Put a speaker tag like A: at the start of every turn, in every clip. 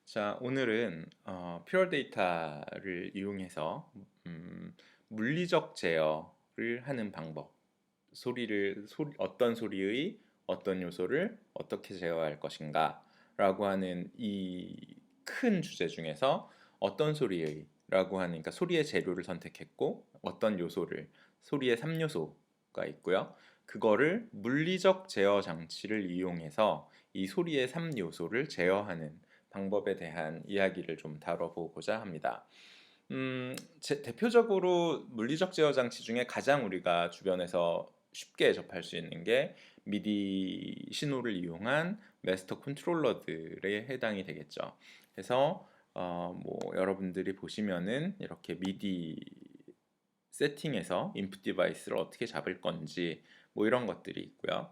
A: 자, 오늘은 퓨어 데이터를 이용해서 물리적 제어를 하는 방법, 어떤 소리의 어떤 요소를 어떻게 제어할 것인가 라고 하는 이 큰 주제 중에서 어떤 소리의 라고 하는, 그러니까 소리의 재료를 선택했고 어떤 요소를, 소리의 3요소가 있고요. 그거를 물리적 제어 장치를 이용해서 이 소리의 3요소를 제어하는 방법에 대한 이야기를 좀 다뤄보고자 합니다. 대표적으로 물리적 제어 장치 중에 가장 우리가 주변에서 쉽게 접할 수 있는 게 미디 신호를 이용한 마스터 컨트롤러들에 해당이 되겠죠. 그래서 뭐 여러분들이 보시면은 이렇게 미디 세팅에서 인풋 디바이스를 어떻게 잡을 건지 뭐 이런 것들이 있고요.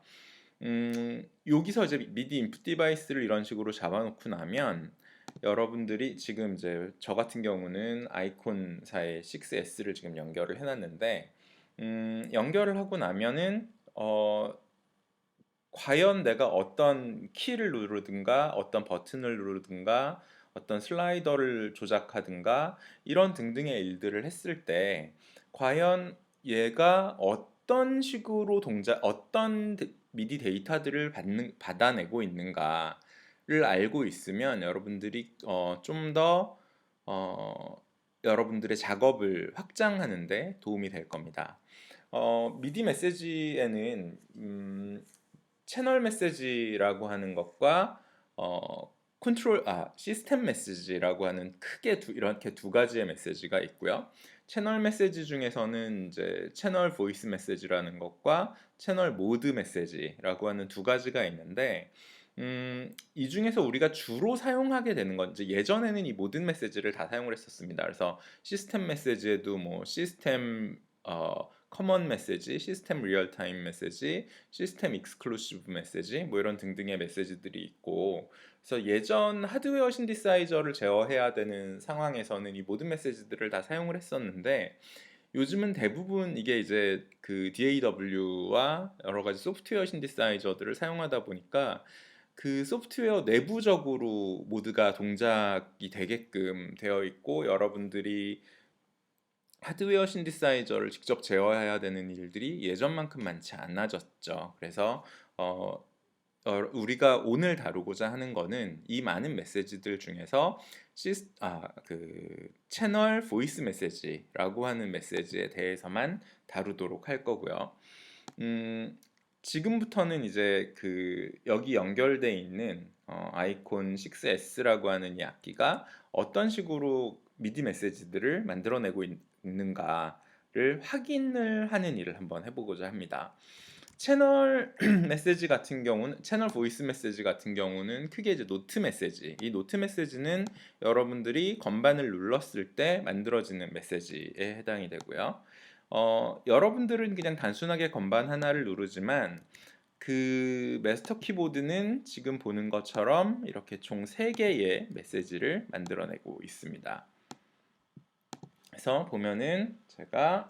A: 여기서 이제 미디 인풋 디바이스를 이런 식으로 잡아놓고 나면 여러분들이 지금 이제 저 같은 경우는 아이콘사의 6S를 지금 연결을 해놨는데 연결을 하고 나면은 과연 내가 어떤 키를 누르든가 어떤 버튼을 누르든가 어떤 슬라이더를 조작하든가 이런 등등의 일들을 했을 때 과연 얘가 어떤 식으로 어떤 미디 데이터들을 받아내고 있는가를 알고 있으면 여러분들이 좀 더 여러분들의 작업을 확장하는 데 도움이 될 겁니다. 미디 메시지에는 채널 메시지라고 하는 것과 시스템 메시지라고 하는 크게 이렇게 두 가지의 메시지가 있고요. 채널 메시지 중에서는 이제 채널 보이스 메시지라는 것과 채널 모드 메시지라고 하는 두 가지가 있는데 이 중에서 우리가 주로 사용하게 되는 건 이제 예전에는 이 모든 메시지를 다 사용을 했었습니다. 그래서 시스템 메시지에도 뭐 시스템 커먼 메시지, 시스템 리얼타임 메시지, 시스템 익스클루시브 메시지 뭐 이런 등등의 메시지들이 있고 그래서 예전 하드웨어 신디사이저를 제어해야 되는 상황에서는 이 모든 메시지들을 다 사용을 했었는데 요즘은 대부분 이게 이제 그 DAW와 여러 가지 소프트웨어 신디사이저들을 사용하다 보니까 그 소프트웨어 내부적으로 모두가 동작이 되게끔 되어 있고 여러분들이 하드웨어 신디사이저를 직접 제어해야 되는 일들이 예전만큼 많지 않아졌죠. 그래서 우리가 오늘 다루고자 하는 거는 이 많은 메시지들 중에서 그 채널 보이스 메시지라고 하는 메시지에 대해서만 다루도록 할 거고요. 지금부터는 이제 그 여기 연결돼 있는 아이콘 6S라고 하는 이 악기가 어떤 식으로 미디 메시지들을 만들어내고 있는가를 확인을 하는 일을 한번 해보고자 합니다. 채널 메시지 같은 경우는 채널 보이스 메시지 같은 경우는 크게 이제 노트 메시지. 이 노트 메시지는 여러분들이 건반을 눌렀을 때 만들어지는 메시지에 해당이 되고요. 여러분들은 그냥 단순하게 건반 하나를 누르지만 그 마스터 키보드는 지금 보는 것처럼 이렇게 총 3개의 메시지를 만들어내고 있습니다. 그래서 보면은 제가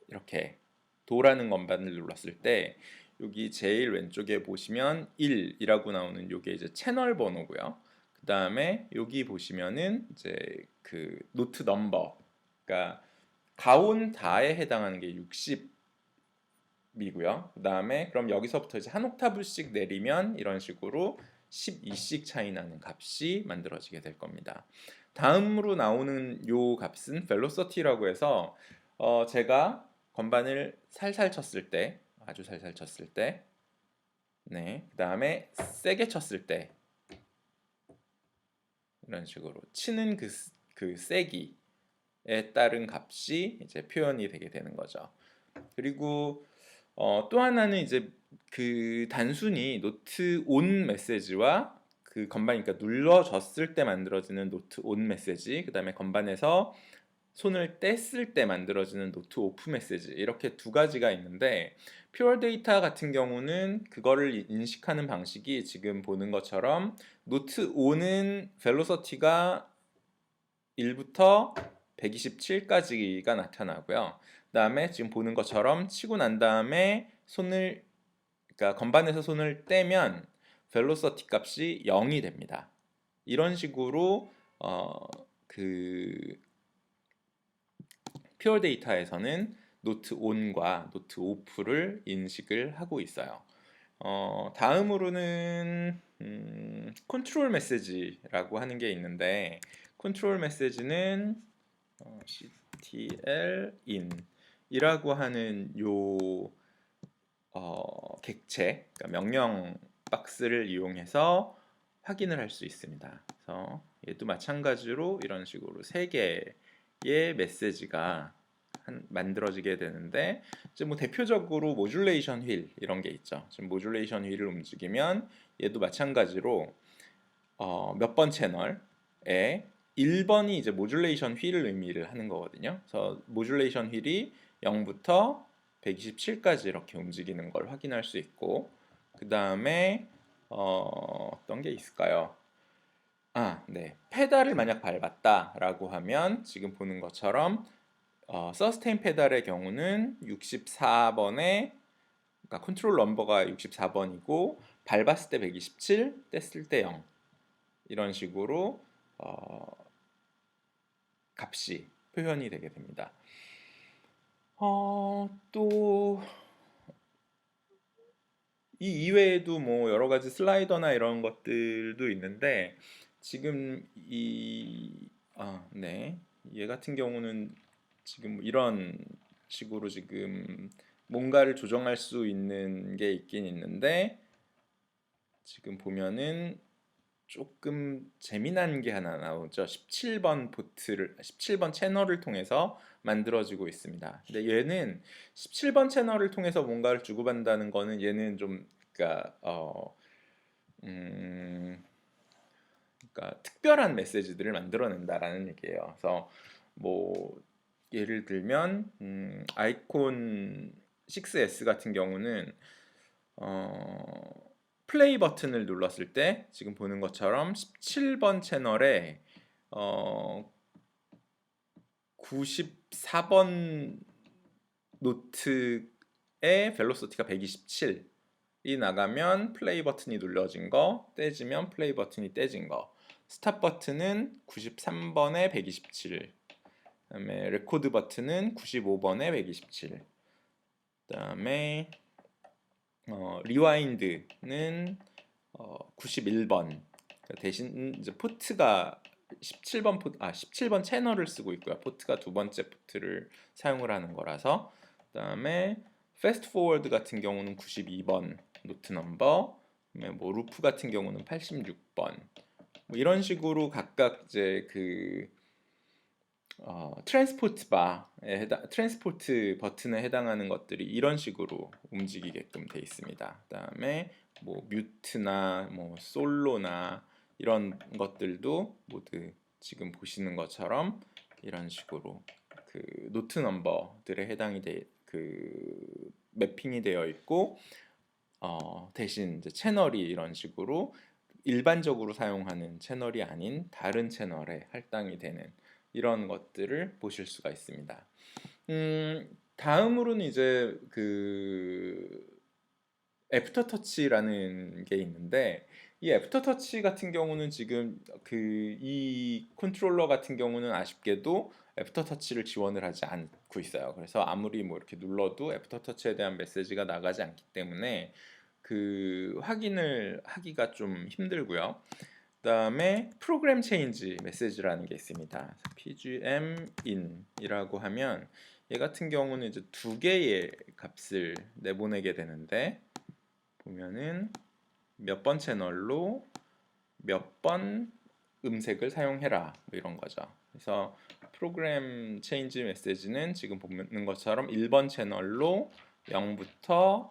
A: 이렇게 도라는 건반을 눌렀을 때 여기 제일 왼쪽에 보시면 1이라고 나오는 요게 이제 채널 번호고요. 그 다음에 여기 보시면은 이제 그 노트 넘버, 그러니까 가온 다에 해당하는 게 60이고요. 그 다음에 그럼 여기서부터 이제 한 옥타브씩 내리면 이런 식으로 12씩 차이 나는 값이 만들어지게 될 겁니다. 다음으로 나오는 요 값은 벨로서티라고 해서 제가 건반을 살살 쳤을 때, 아주 살살 쳤을 때, 네, 그 다음에 세게 쳤을 때 이런 식으로 치는 그 세기에 따른 값이 이제 표현이 되게 되는 거죠. 그리고 또 하나는 이제 그 단순히 노트 온 메시지와 그 건반, 그러니까 눌러졌을 때 만들어지는 노트 온 메시지, 그 다음에 건반에서 손을 뗐을 때 만들어지는 노트 오프 메시지, 이렇게 두 가지가 있는데 퓨어 데이터 같은 경우는 그거를 인식하는 방식이 지금 보는 것처럼 노트 온은 벨로서티가 1부터 127까지가 나타나고요. 그 다음에 지금 보는 것처럼 치고 난 다음에 그러니까 건반에서 손을 떼면 벨로서티 값이 0이 됩니다. 이런 식으로 그 퓨어 데이터에서는 노트 온과 노트 오프를 인식을 하고 있어요. 다음으로는 컨트롤 메시지라고 하는 게 있는데, 컨트롤 메시지는 ctl in 이라고 하는 요 객체, 그러니까 명령 박스를 이용해서 확인을 할 수 있습니다. 그래서 얘도 마찬가지로 이런 식으로 세 개의 메시지가 만들어지게 되는데, 이제 뭐 대표적으로 모듈레이션 휠 이런 게 있죠. 지금 모듈레이션 휠을 움직이면 얘도 마찬가지로 몇 번 채널에 1번이 이제 모듈레이션 휠을 의미를 하는 거거든요. 그래서 모듈레이션 휠이 0부터 127까지 이렇게 움직이는 걸 확인할 수 있고, 그 다음에 어떤 게 있을까요? 네. 페달을 만약 밟았다라고 하면 지금 보는 것처럼 서스테인 페달의 경우는 64번에, 그러니까 컨트롤 넘버가 64번이고 밟았을 때 127, 뗐을 때 0 이런 식으로 값이 표현이 되게 됩니다. 또 이 이외에도 뭐 여러 가지 슬라이더나 이런 것들도 있는데, 지금 네. 얘 같은 경우는 지금 이런 식으로 지금 뭔가를 조정할 수 있는 게 있긴 있는데, 지금 보면은 조금 재미난 게 하나 나오죠. 17번 채널을 통해서 만들어지고 있습니다. 근데 얘는 17번 채널을 통해서 뭔가를 주고받는다는 거는 얘는 좀 그러니까 그러니까 특별한 메시지들을 만들어낸다라는 얘기예요. 그래서 뭐 예를 들면 아이콘 6S 같은 경우는 플레이 버튼을 눌렀을 때 지금 보는 것처럼 17번 채널에 94번 노트의 벨로시티가 127이 나가면 플레이 버튼이 눌러진 거, 떼지면 플레이 버튼이 떼진 거. 스탑 버튼은 93번에 127, 그다음에 레코드 버튼은 95번에 127, 그다음에 리와인드는 91번. 대신 이제 포트가 17번 채널을 쓰고 있고요. 포트가 두 번째 포트를 사용을 하는 거라서. 그다음에 패스트 포워드 같은 경우는 92번 노트 넘버, 뭐 루프 같은 경우는 86번. 뭐 이런 식으로 각각 이제 그 트랜스포트 버튼에 해당하는 것들이 이런 식으로 움직이게끔 돼 있습니다. 그다음에 뭐 뮤트나 뭐 솔로나 이런 것들도 모두 지금 보시는 것처럼 이런 식으로 그 노트 넘버들에 해당이 그 매핑이 되어 있고, 대신 이제 채널이 이런 식으로 일반적으로 사용하는 채널이 아닌 다른 채널에 할당이 되는 이런 것들을 보실 수가 있습니다. 다음으로는 이제 그 애프터터치라는 게 있는데, 이 애프터터치 같은 경우는 지금 그 이 컨트롤러 같은 경우는 아쉽게도 애프터터치를 지원을 하지 않고 있어요. 그래서 아무리 뭐 이렇게 눌러도 애프터터치에 대한 메시지가 나가지 않기 때문에 그 확인을 하기가 좀 힘들고요. 그다음에 프로그램 체인지 메시지라는 게 있습니다. pgm in이라고 하면 얘 같은 경우는 이제 두 개의 값을 내보내게 되는데, 보면은 몇 번 채널로 몇 번 음색을 사용해라 뭐 이런 거죠. 그래서 프로그램 체인지 메시지는 지금 보는 것처럼 1번 채널로 0부터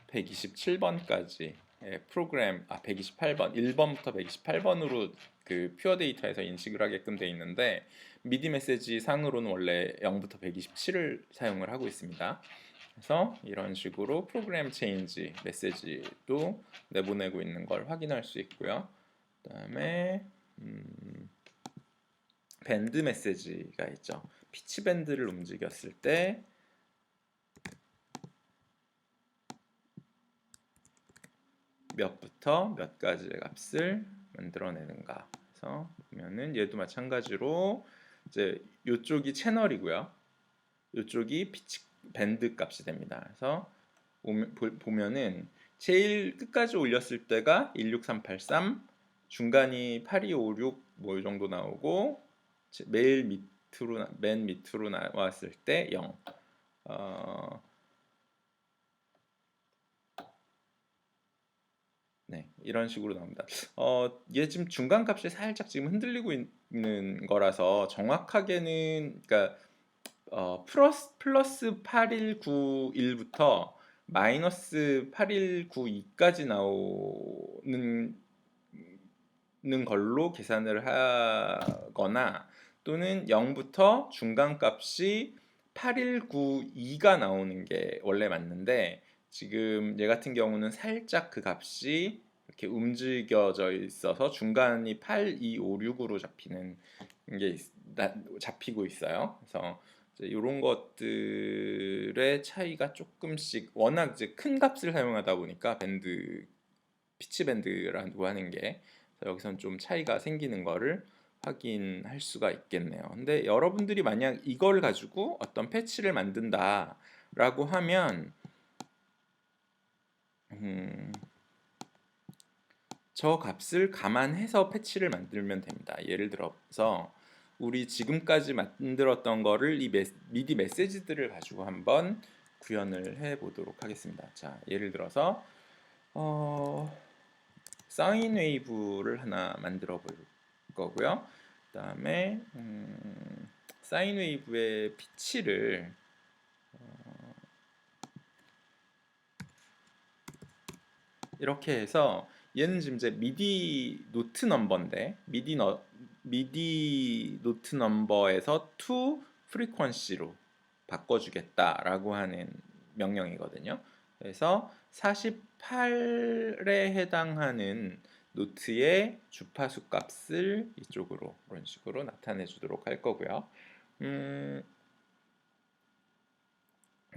A: 127번까지 프로그램 128번 1번부터 128번으로 그 퓨어 데이터에서 인식을 하게끔 돼 있는데, 미디 메시지 상으로는 원래 0부터 127을 사용을 하고 있습니다. 그래서 이런 식으로 프로그램 체인지 메시지도 내보내고 있는 걸 확인할 수 있고요. 그다음에 밴드 메시지가 있죠. 피치 밴드를 움직였을 때 몇부터 몇 가지의 값을 만들어내는가. 그래서 보면은 얘도 마찬가지로 이제 이쪽이 채널이고요. 이쪽이 피치 밴드 값이 됩니다. 그래서 보면은 제일 끝까지 올렸을 때가 16383, 중간이 8256 뭐 이 정도 나오고 맨 밑으로 나왔을 때 0. 네, 이런 식으로 나옵니다. 얘 지금 중간 값이 살짝 지금 흔들리고 있는 거라서 정확하게는 그러니까 플러스 8191부터 마이너스 8192까지 나오는 걸로 계산을 하거나 또는 0부터 중간값이 8192가 나오는 게 원래 맞는데 지금 얘 같은 경우는 살짝 그 값이 이렇게 움직여져 있어서 중간이 8256으로 잡히고 있어요. 그래서 이런 것들의 차이가 조금씩 워낙 이제 큰 값을 사용하다 보니까 피치 밴드라고 하는 게 여기선 좀 차이가 생기는 거를 확인할 수가 있겠네요. 근데 여러분들이 만약 이걸 가지고 어떤 패치를 만든다라고 하면 저 값을 감안해서 패치를 만들면 됩니다. 예를 들어서 우리 지금까지 만들었던 거를 이 미디 메시지들을 가지고 한번 구현을 해 보도록 하겠습니다. 자, 예를 들어서 사인 웨이브를 하나 만들어 볼 거고요. 그 다음에 사인 웨이브의 피치를 이렇게 해서 얘는 지금 이제 미디 노트 넘버인데 미디 노트 넘버에서 to frequency로 바꿔주겠다라고 하는 명령이거든요. 그래서 48에 해당하는 노트의 주파수 값을 이쪽으로 이런 식으로 나타내 주도록 할 거고요.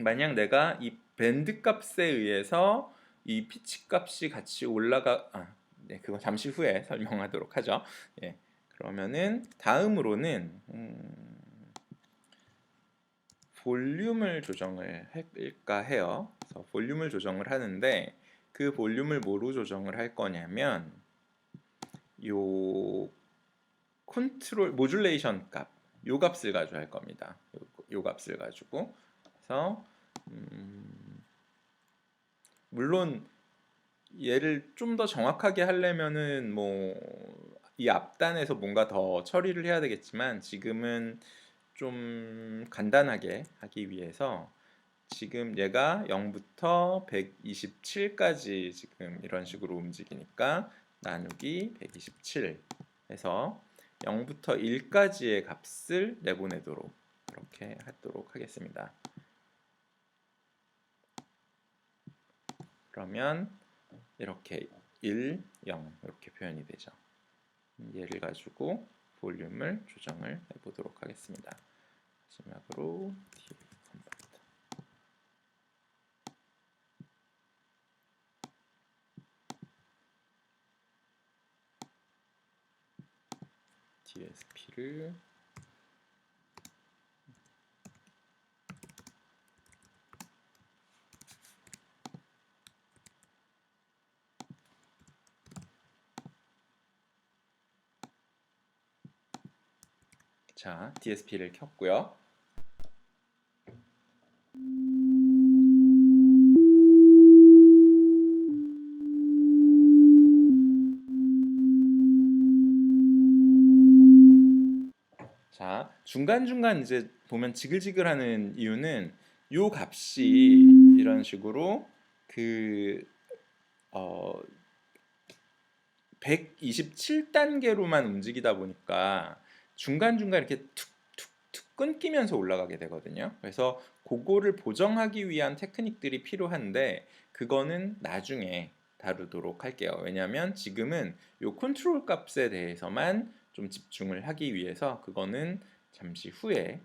A: 만약 내가 이 밴드 값에 의해서 이 피치 값이 같이 네, 그건 잠시 후에 설명하도록 하죠. 예, 그러면은 다음으로는 볼륨을 조정을 할까 해요. 그래서 볼륨을 조정을 하는데 그 볼륨을 뭐로 조정을 할 거냐면 요 컨트롤 모듈레이션 값, 요 값을 가지고 할 겁니다. 요 값을 가지고 그래서 물론 얘를 좀 더 정확하게 하려면은 뭐 이 앞단에서 뭔가 더 처리를 해야 되겠지만 지금은 좀 간단하게 하기 위해서 지금 얘가 0부터 127까지 지금 이런 식으로 움직이니까 나누기 127 해서 0부터 1까지의 값을 내보내도록 이렇게 하도록 하겠습니다. 그러면 이렇게 1, 0 이렇게 표현이 되죠. 얘를 가지고 볼륨을 조정을 해보도록 하겠습니다. 마지막으로 DSP를 자, DSP를 켰고요. 자, 중간중간 이제 보면 지글지글하는 이유는 요 값이 이런 식으로 그 127단계로만 움직이다 보니까 중간중간 이렇게 툭툭툭 끊기면서 올라가게 되거든요. 그래서 그거를 보정하기 위한 테크닉들이 필요한데 그거는 나중에 다루도록 할게요. 왜냐하면 지금은 요 컨트롤 값에 대해서만 좀 집중을 하기 위해서 그거는 잠시 후에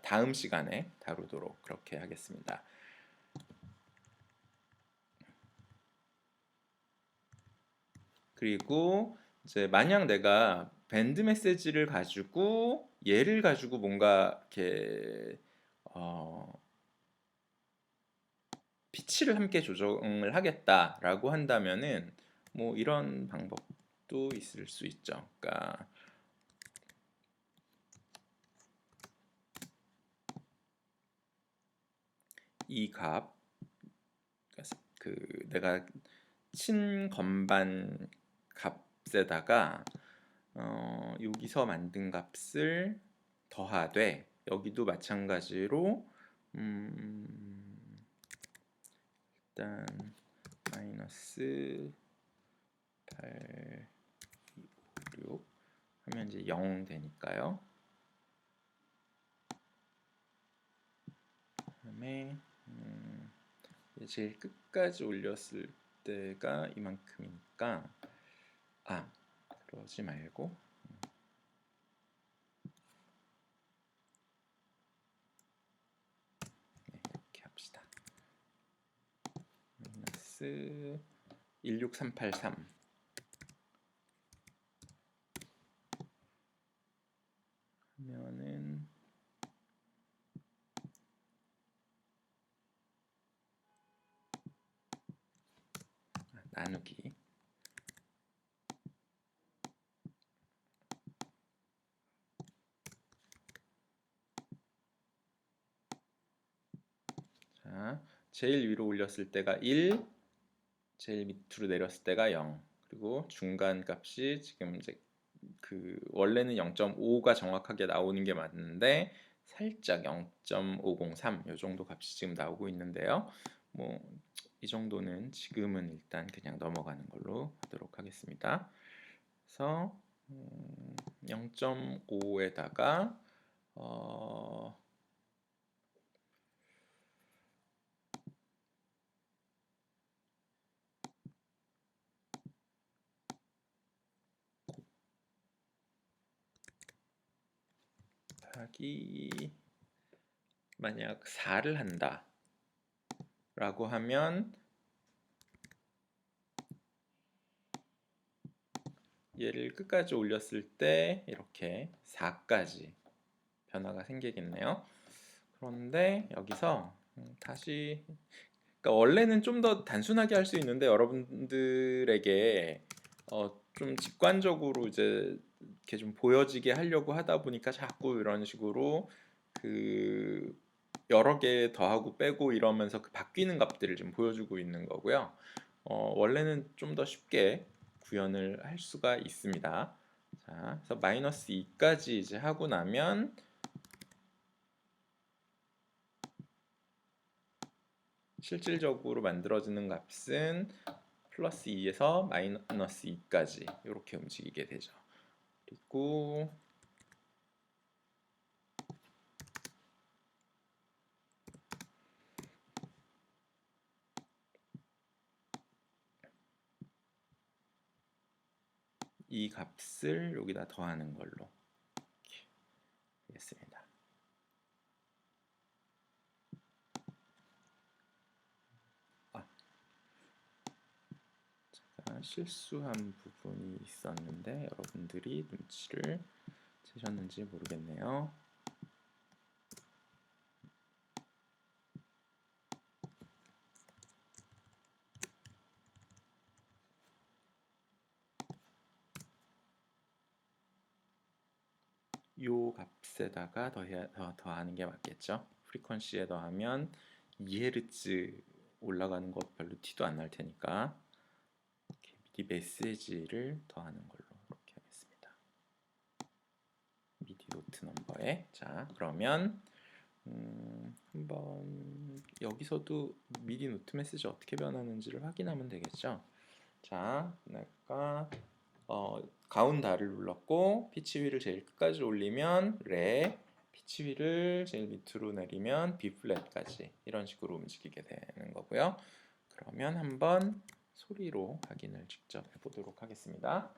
A: 다음 시간에 다루도록 그렇게 하겠습니다. 그리고 이제 만약 내가 밴드 메시지를 가지고 얘를 가지고 뭔가 이렇게 피치를 함께 조정을 하겠다라고 한다면은 뭐 이런 방법도 있을 수 있죠. 그러니까 이 값, 그 내가 친 건반 값에다가 여기서 만든 값을 더하되 여기도 마찬가지로 일단 마이너스 8, 6 하면 이제 0 되니까요. 그다음에 제일 끝까지 올렸을 때가 이만큼이니까 그러지 말고 이렇게 합시다. 마이너스 16383 하면은 나누기 자, 제일 위로 올렸을 때가 1, 제일 밑으로 내렸을 때가 0, 그리고 중간 값이 지금 이제 그 원래는 0.5가 정확하게 나오는 게 맞는데 살짝 0.503 이 정도 값이 지금 나오고 있는데요. 뭐 이 정도는 지금은 일단 그냥 넘어가는 걸로 하도록 하겠습니다. 그래서 0.5에다가 곱하기 만약 4를 한다 라고 하면 얘를 끝까지 올렸을 때 이렇게 4까지 변화가 생기겠네요. 그런데 여기서 다시 그러니까 원래는 좀 더 단순하게 할 수 있는데 여러분들에게 좀 직관적으로 이제 이렇게 좀 보여지게 하려고 하다 보니까 자꾸 이런 식으로 그 여러 개 더하고 빼고 이러면서 그 바뀌는 값들을 좀 보여주고 있는 거고요. 원래는 좀 더 쉽게 구현을 할 수가 있습니다. 자, 그래서 마이너스 2까지 이제 하고 나면 실질적으로 만들어지는 값은 플러스 2에서 마이너스 2까지 이렇게 움직이게 되죠. 그리고 이 값을 여기다 더하는 걸로 이렇게 하겠습니다. 실수한 부분이 있었는데 여러분들이 눈치를 채셨는지 모르겠네요. 요 값에다가 더하는 게 맞겠죠. 프리퀀시에 더하면 2Hz 올라가는 것 별로 티도 안 날 테니까 미디 메시지를 더하는 걸로 이렇게 하겠습니다. 미디 노트 넘버에 자 그러면 한번 여기서도 미디 노트 메시지 어떻게 변하는지를 확인하면 되겠죠. 자, 내가 가운 달을 눌렀고 피치 휠을 제일 끝까지 올리면 레, 피치 휠을 제일 밑으로 내리면 B 플랫까지 이런 식으로 움직이게 되는 거고요. 그러면 한번 소리로 확인을 직접 해보도록 하겠습니다.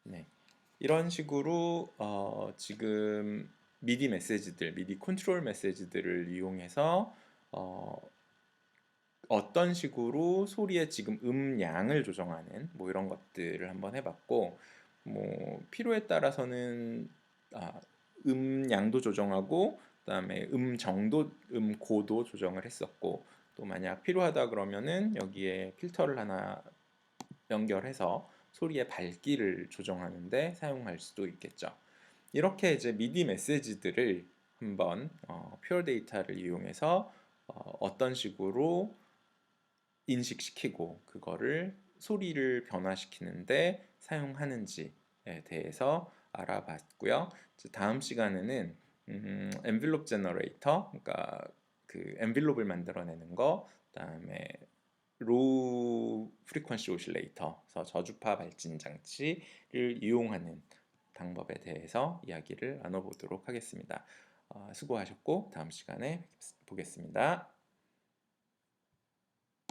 A: 네, 이런 식으로 지금 미디 메시지들, 미디 컨트롤 메시지들을 이용해서 어떤 식으로 소리의 지금 음량을 조정하는 뭐 이런 것들을 한번 해봤고, 뭐 필요에 따라서는 음량도 조정하고 그다음에 정도, 고도 조정을 했었고, 또 만약 필요하다 그러면은 여기에 필터를 하나 연결해서 소리의 밝기를 조정하는데 사용할 수도 있겠죠. 이렇게 이제 미디 메시지들을 한번 퓨어 데이터를 이용해서 어떤 식으로 인식시키고 그거를 소리를 변화시키는데 사용하는지에 대해서 알아봤고요. 다음 시간에는 엔빌롭 제너레이터, 그러니까 그 엔빌롭을 만들어내는 거, 그다음에 로우 프리퀀시 오실레이터, 그래서 저주파 발진 장치를 이용하는 방법에 대해서 이야기를 나눠보도록 하겠습니다. 수고하셨고 다음 시간에 보겠습니다.